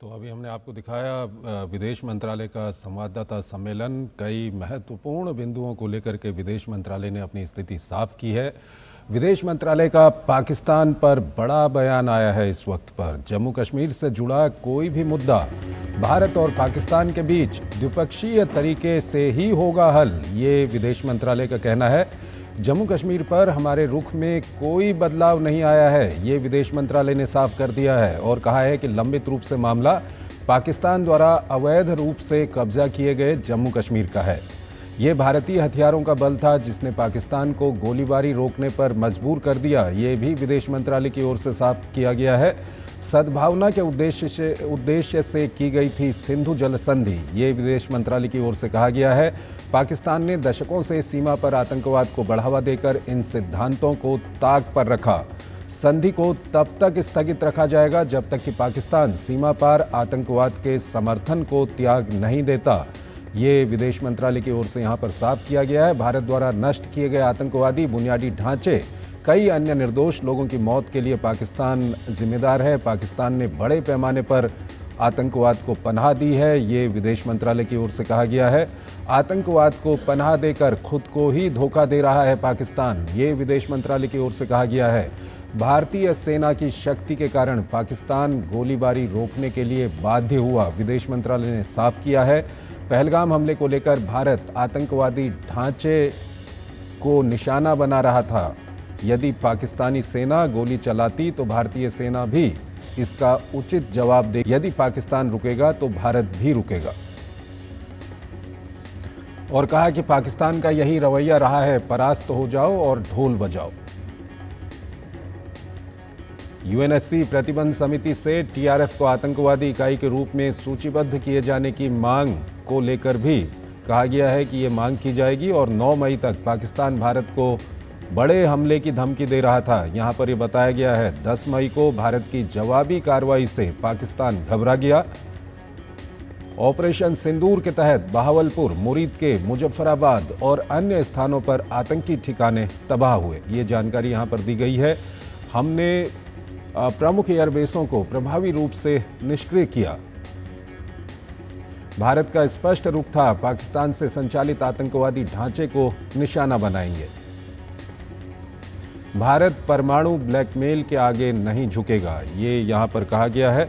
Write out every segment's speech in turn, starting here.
तो अभी हमने आपको दिखाया विदेश मंत्रालय का संवाददाता सम्मेलन। कई महत्वपूर्ण बिंदुओं को लेकर के विदेश मंत्रालय ने अपनी स्थिति साफ की है। विदेश मंत्रालय का पाकिस्तान पर बड़ा बयान आया है। इस वक्त पर जम्मू कश्मीर से जुड़ा कोई भी मुद्दा भारत और पाकिस्तान के बीच द्विपक्षीय तरीके से ही होगा हल, ये विदेश मंत्रालय का कहना है। जम्मू कश्मीर पर हमारे रुख में कोई बदलाव नहीं आया है, ये विदेश मंत्रालय ने साफ कर दिया है और कहा है कि लंबित रूप से मामला पाकिस्तान द्वारा अवैध रूप से कब्जा किए गए जम्मू कश्मीर का है। ये भारतीय हथियारों का बल था जिसने पाकिस्तान को गोलीबारी रोकने पर मजबूर कर दिया, ये भी विदेश मंत्रालय की ओर से साफ किया गया है। सद्भावना के उद्देश्य से की गई थी सिंधु जल संधि, ये विदेश मंत्रालय की ओर से कहा गया है। पाकिस्तान ने दशकों से सीमा पर आतंकवाद को बढ़ावा देकर इन सिद्धांतों को ताक पर रखा। संधि को तब तक स्थगित रखा जाएगा जब तक कि पाकिस्तान सीमा पार आतंकवाद के समर्थन को त्याग नहीं देता, ये विदेश मंत्रालय की ओर से यहाँ पर साफ किया गया है। भारत द्वारा नष्ट किए गए आतंकवादी बुनियादी ढांचे, कई अन्य निर्दोष लोगों की मौत के लिए पाकिस्तान जिम्मेदार है। पाकिस्तान ने बड़े पैमाने पर आतंकवाद को पनाह दी है, ये विदेश मंत्रालय की ओर से कहा गया है। आतंकवाद को पनाह देकर खुद को ही धोखा दे रहा है पाकिस्तान, ये विदेश मंत्रालय की ओर से कहा गया है। भारतीय सेना की शक्ति के कारण पाकिस्तान गोलीबारी रोकने के लिए बाध्य हुआ, विदेश मंत्रालय ने साफ किया है। पहलगाम हमले को लेकर भारत आतंकवादी ढांचे को निशाना बना रहा था। यदि पाकिस्तानी सेना गोली चलाती तो भारतीय सेना भी इसका उचित जवाब दे। यदि पाकिस्तान रुकेगा तो भारत भी रुकेगा। और कहा कि पाकिस्तान का यही रवैया रहा है, परास्त हो जाओ और ढोल बजाओ। यूएनएससी प्रतिबंध समिति से टीआरएफ को आतंकवादी इकाई के रूप में सूचीबद्ध किए जाने की मांग को लेकर भी कहा गया है कि ये मांग की जाएगी और 9 मई तक पाकिस्तान भारत को बड़े हमले की धमकी दे रहा था। यहाँ पर ये बताया गया है 10 मई को भारत की जवाबी कार्रवाई से पाकिस्तान घबरा गया। ऑपरेशन सिंदूर के तहत बहावलपुर, मुरीद के, मुजफ्फराबाद और अन्य स्थानों पर आतंकी ठिकाने तबाह हुए, ये जानकारी यहाँ पर दी गई है। हमने प्रमुख एयरबेसों को प्रभावी रूप से निष्क्रिय किया। भारत का स्पष्ट रुख था, पाकिस्तान से संचालित आतंकवादी ढांचे को निशाना बनाएंगे। भारत परमाणु ब्लैकमेल के आगे नहीं झुकेगा, ये यहाँ पर कहा गया है।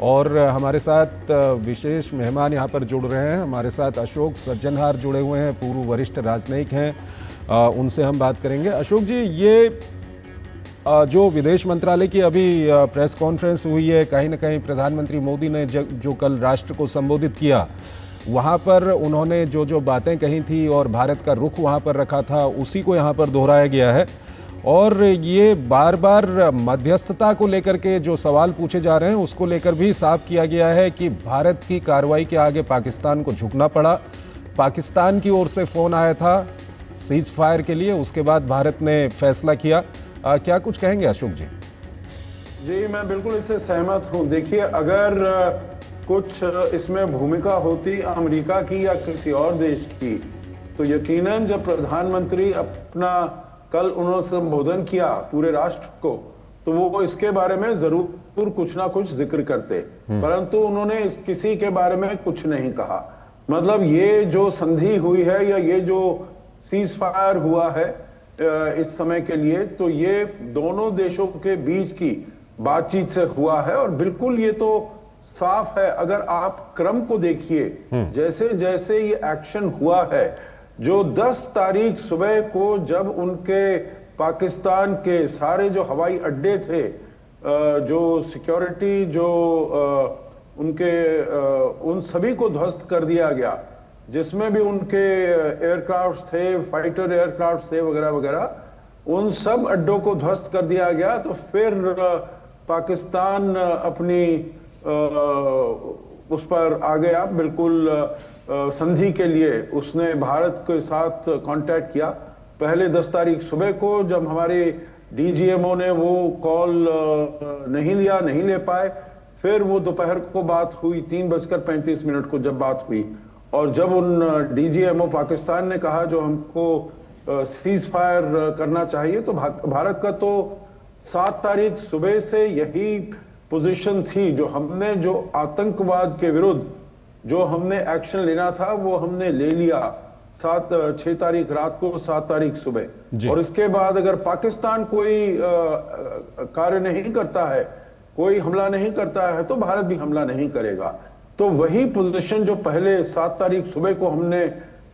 और हमारे साथ विशेष मेहमान यहाँ पर जुड़ रहे हैं। हमारे साथ अशोक सज्जनहार जुड़े हुए हैं, पूर्व वरिष्ठ राजनयिक हैं, उनसे हम बात करेंगे। अशोक जी, ये जो विदेश मंत्रालय की अभी प्रेस कॉन्फ्रेंस हुई है, कहीं ना कहीं प्रधानमंत्री मोदी ने जो कल राष्ट्र को संबोधित किया, वहाँ पर उन्होंने जो बातें कही थी और भारत का रुख वहाँ पर रखा था, उसी को यहाँ पर दोहराया गया है। और ये बार बार मध्यस्थता को लेकर के जो सवाल पूछे जा रहे हैं उसको लेकर भी साफ किया गया है कि भारत की कार्रवाई के आगे पाकिस्तान को झुकना पड़ा। पाकिस्तान की ओर से फ़ोन आया था सीज फायर के लिए, उसके बाद भारत ने फैसला किया। क्या कुछ कहेंगे अशोक जी? जी, मैं बिल्कुल इससे सहमत हूँ। देखिए, अगर कुछ इसमें भूमिका होती अमेरिका की या किसी और देश की, तो यकीनन जब प्रधानमंत्री अपना कल उन्होंने संबोधन किया पूरे राष्ट्र को, तो वो इसके बारे में जरूर कुछ ना कुछ जिक्र करते, परंतु उन्होंने किसी के बारे में कुछ नहीं कहा। मतलब ये जो संधि हुई है या ये जो सीज फायर हुआ है इस समय के लिए, तो ये दोनों देशों के बीच की बातचीत से हुआ है और बिल्कुल ये तो साफ है। अगर आप क्रम को देखिए, जैसे जैसे ये एक्शन हुआ है, जो 10 तारीख सुबह को जब उनके पाकिस्तान के सारे जो हवाई अड्डे थे, जो सिक्योरिटी जो उनके उन सभी को ध्वस्त कर दिया गया, जिसमें भी उनके एयरक्राफ्ट थे, फाइटर एयरक्राफ्ट थे वगैरह वगैरह, उन सब अड्डों को ध्वस्त कर दिया गया। तो फिर पाकिस्तान अपनी उस पर आ गया, बिल्कुल संधि के लिए उसने भारत के साथ कांटेक्ट किया। पहले 10 तारीख सुबह को जब हमारे डीजीएमओ ने वो कॉल नहीं ले पाए, फिर वो दोपहर को बात हुई 3:35 को जब बात हुई, और जब उन डीजीएमओ पाकिस्तान ने कहा जो हमको सीज फायर करना चाहिए, तो भारत का तो 7 तारीख सुबह से यही पोजीशन थी, जो आतंकवाद के विरुद्ध जो हमने एक्शन लेना था वो हमने ले लिया 6 तारीख रात को, 7 तारीख सुबह। और इसके बाद अगर पाकिस्तान कोई कार्य नहीं करता है, कोई हमला नहीं करता है, तो भारत भी हमला नहीं करेगा। तो वही पोजीशन जो पहले 7 तारीख सुबह को हमने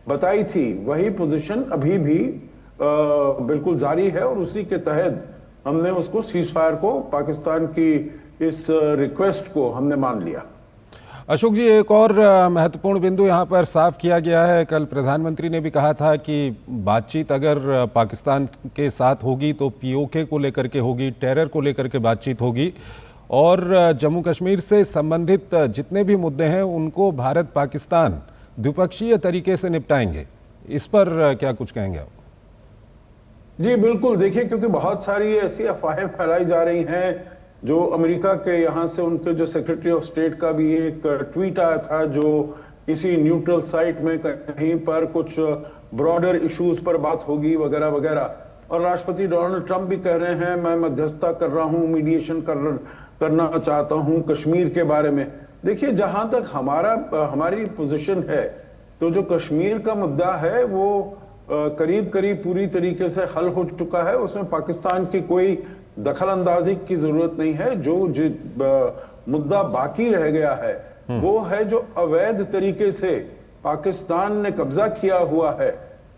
बताई थी, वही पोजीशन अभी भी बिल्कुल जारी है और उसी के तहत हमने उसको सीज फायर को, पाकिस्तान की इस रिक्वेस्ट को हमने मान लिया। अशोक जी, एक और महत्वपूर्ण बिंदु यहाँ पर साफ किया गया है। कल प्रधानमंत्री ने भी कहा था कि बातचीत अगर पाकिस्तान के साथ होगी तो पीओके को लेकर के होगी, टेरर को लेकर के बातचीत होगी और जम्मू कश्मीर से संबंधित जितने भी मुद्दे हैं उनको भारत पाकिस्तान द्विपक्षीय तरीके से निपटाएंगे। इस पर क्या कुछ कहेंगे आप? जी बिल्कुल, देखिए, क्योंकि बहुत सारी ऐसी अफवाहें फैलाई जा रही हैं, जो अमेरिका के यहाँ से उनके जो सेक्रेटरी ऑफ स्टेट का भी एक ट्वीट आया था, जो किसी न्यूट्रल साइट में कहीं पर कुछ ब्रॉडर इश्यूज पर बात होगी वगैरह वगैरह। और राष्ट्रपति डोनाल्ड ट्रंप भी कह रहे हैं मैं मध्यस्थता कर रहा हूँ, मीडिएशन करना चाहता हूँ कश्मीर के बारे में। देखिए, जहां तक हमारी पोजीशन है, तो जो कश्मीर का मुद्दा है वो करीब करीब पूरी तरीके से हल हो चुका है। उसमें पाकिस्तान की कोई दखल अंदाजी की जरूरत नहीं है। जो मुद्दा बाकी रह गया है वो है जो अवैध तरीके से पाकिस्तान ने कब्जा किया हुआ है,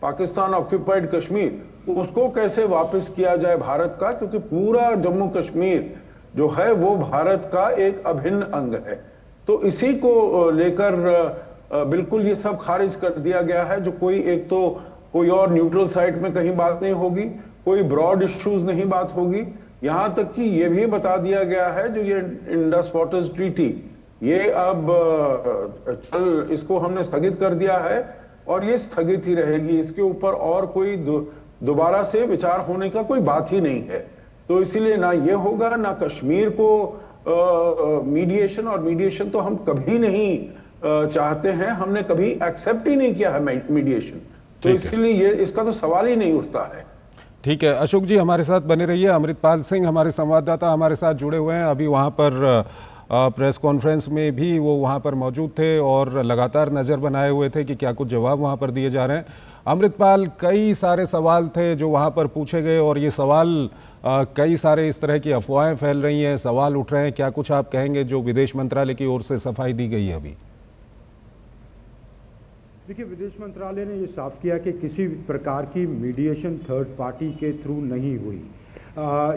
पाकिस्तान ऑक्यूपाइड कश्मीर, उसको कैसे वापस किया जाए भारत का, क्योंकि पूरा जम्मू कश्मीर जो है वो भारत का एक अभिन्न अंग है। तो इसी को लेकर बिल्कुल ये सब खारिज कर दिया गया है। जो कोई और न्यूट्रल साइट में कहीं बात नहीं होगी, कोई ब्रॉड इश्यूज नहीं बात होगी। यहां तक कि ये भी बता दिया गया है जो ये इंडस वाटर्स ट्रीटी, ये अब इसको हमने स्थगित कर दिया है और ये स्थगित ही रहेगी। इसके ऊपर और कोई दोबारा से विचार होने का कोई बात ही नहीं है। तो इसीलिए ना ये होगा, ना कश्मीर को मीडिएशन, और मीडिएशन तो हम कभी नहीं चाहते हैं, हमने कभी एक्सेप्ट ही नहीं किया है मीडिएशन। तो इसलिए ये इसका तो सवाल ही नहीं उठता है। ठीक है अशोक जी, हमारे साथ बने रहिए। अमृतपाल सिंह हमारे संवाददाता हमारे साथ जुड़े हुए हैं। अभी वहाँ पर प्रेस कॉन्फ्रेंस में भी वो वहाँ पर मौजूद थे और लगातार नज़र बनाए हुए थे कि क्या कुछ जवाब वहाँ पर दिए जा रहे हैं। अमृतपाल, कई सारे सवाल थे जो वहाँ पर पूछे गए और ये सवाल कई सारे इस तरह की अफवाहें फैल रही हैं, सवाल उठ रहे हैं। क्या कुछ आप कहेंगे जो विदेश मंत्रालय की ओर से सफाई दी गई है अभी? देखिए, विदेश मंत्रालय ने ये साफ किया कि किसी प्रकार की मीडिएशन थर्ड पार्टी के थ्रू नहीं हुई।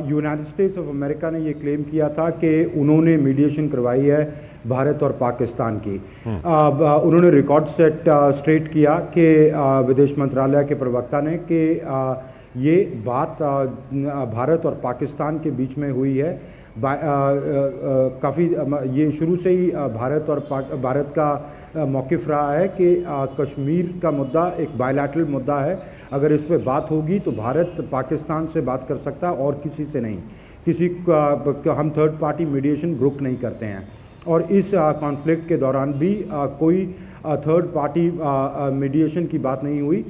यूनाइटेड स्टेट्स ऑफ अमेरिका ने ये क्लेम किया था कि उन्होंने मीडिएशन करवाई है भारत और पाकिस्तान की। उन्होंने रिकॉर्ड स्ट्रेट किया कि विदेश मंत्रालय के प्रवक्ता ने कि ये बात भारत और पाकिस्तान के बीच में हुई है। काफ़ी ये शुरू से ही भारत का मौक़िफ़ रहा है कि कश्मीर का मुद्दा एक बायलैटरल मुद्दा है। अगर इस पे बात होगी तो भारत पाकिस्तान से बात कर सकता है और किसी से नहीं। हम थर्ड पार्टी मीडिएशन ग्रुप नहीं करते हैं। और इस कॉन्फ्लिक्ट के दौरान भी कोई थर्ड पार्टी मीडिएशन की बात नहीं हुई।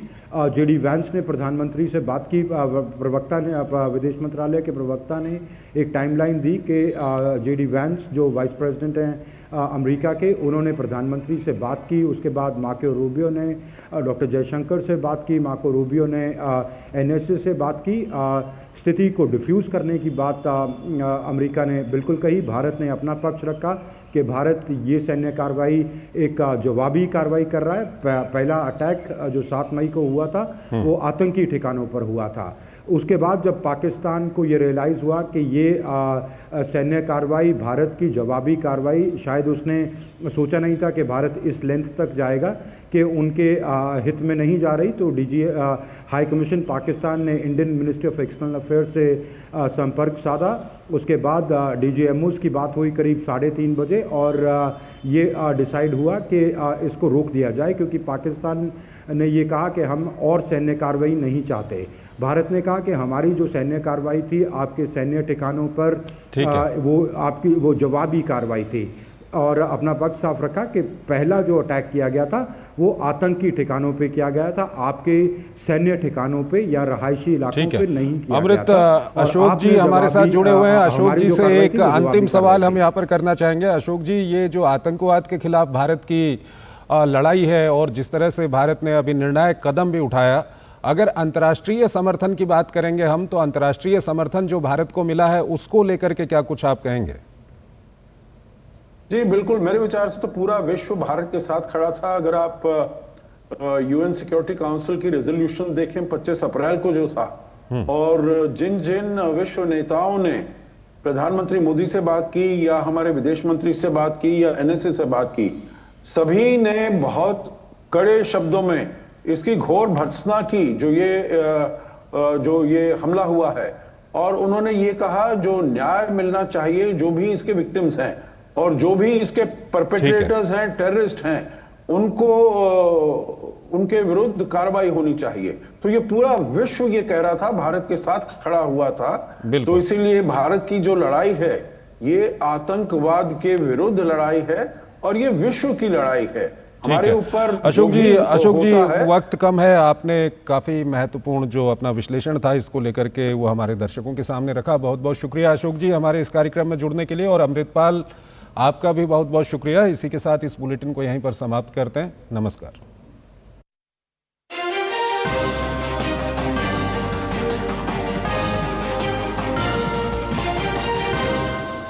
जेडी वैंस ने प्रधानमंत्री से बात की। प्रवक्ता ने, विदेश मंत्रालय के प्रवक्ता ने एक टाइमलाइन दी कि जेडी वैंस जो वाइस प्रेसिडेंट हैं अमेरिका के, उन्होंने प्रधानमंत्री से बात की। उसके बाद मार्को रूबियो ने डॉक्टर जयशंकर से बात की। मार्को रूबियो ने एनएसए से बात की। स्थिति को डिफ्यूज़ करने की बात अमेरिका ने बिल्कुल कही। भारत ने अपना पक्ष रखा कि भारत ये सैन्य कार्रवाई एक जवाबी कार्रवाई कर रहा है। पहला अटैक जो 7 मई को हुआ था वो आतंकी ठिकानों पर हुआ था। उसके बाद जब पाकिस्तान को ये रियलाइज़ हुआ कि ये सैन्य कार्रवाई भारत की जवाबी कार्रवाई, शायद उसने सोचा नहीं था कि भारत इस लेंथ तक जाएगा कि उनके हित में नहीं जा रही, तो हाई कमीशन पाकिस्तान ने Indian ministry of external affairs से संपर्क साधा। उसके बाद DGMOs की बात हुई करीब 3:30 बजे और ये डिसाइड हुआ कि इसको रोक दिया जाए, क्योंकि पाकिस्तान ने ये कहा कि हम और सैन्य कार्रवाई नहीं चाहते। भारत ने कहा कि हमारी जो सैन्य कार्रवाई थी आपके सैन्य ठिकानों पर वो जवाबी कार्रवाई थी और अपना पक्ष साफ रखा कि पहला जो अटैक किया गया था वो आतंकी ठिकानों पे किया गया था, आपके सैन्य ठिकानों पे या रहायशी इलाकों पे नहीं किया अमृत गया था। अशोक जी हमारे साथ जुड़े हुए हैं। अशोक जी से एक अंतिम सवाल हम यहाँ पर करना चाहेंगे। अशोक जी, ये जो आतंकवाद के खिलाफ भारत की लड़ाई है और जिस तरह से भारत ने अभी निर्णायक कदम भी उठाया, अगर अंतर्राष्ट्रीय समर्थन की बात करेंगे हम, तो अंतर्राष्ट्रीय समर्थन जो भारत को मिला है उसको लेकर के क्या कुछ आप कहेंगे? जी बिल्कुल, मेरे विचार से तो पूरा विश्व भारत के साथ खड़ा था। अगर आप यूएन सिक्योरिटी काउंसिल की रेजोल्यूशन देखें 25 अप्रैल को जो था, और जिन जिन विश्व नेताओं ने प्रधानमंत्री मोदी से बात की या हमारे विदेश मंत्री से बात की या एनएसए से बात की, सभी ने बहुत कड़े शब्दों में इसकी घोर भर्त्सना की जो ये हमला हुआ है। और उन्होंने ये कहा जो न्याय मिलना चाहिए, जो भी इसके विक्टिम्स हैं और जो भी इसके परपेट्रेटर्स हैं, टेररिस्ट हैं, उनको उनके विरुद्ध कार्रवाई होनी चाहिए। तो ये पूरा विश्व ये कह रहा था, भारत के साथ खड़ा हुआ था। तो इसीलिए भारत की जो लड़ाई है ये आतंकवाद के विरुद्ध लड़ाई है और ये विश्व की लड़ाई है। हमारे ऊपर अशोक जी वक्त कम है, आपने काफी महत्वपूर्ण जो अपना विश्लेषण था इसको लेकर के वो हमारे दर्शकों के सामने रखा। बहुत बहुत शुक्रिया अशोक जी हमारे इस कार्यक्रम में जुड़ने के लिए। और अमृतपाल, आपका भी बहुत बहुत शुक्रिया। इसी के साथ इस बुलेटिन को यहीं पर समाप्त करते हैं। नमस्कार।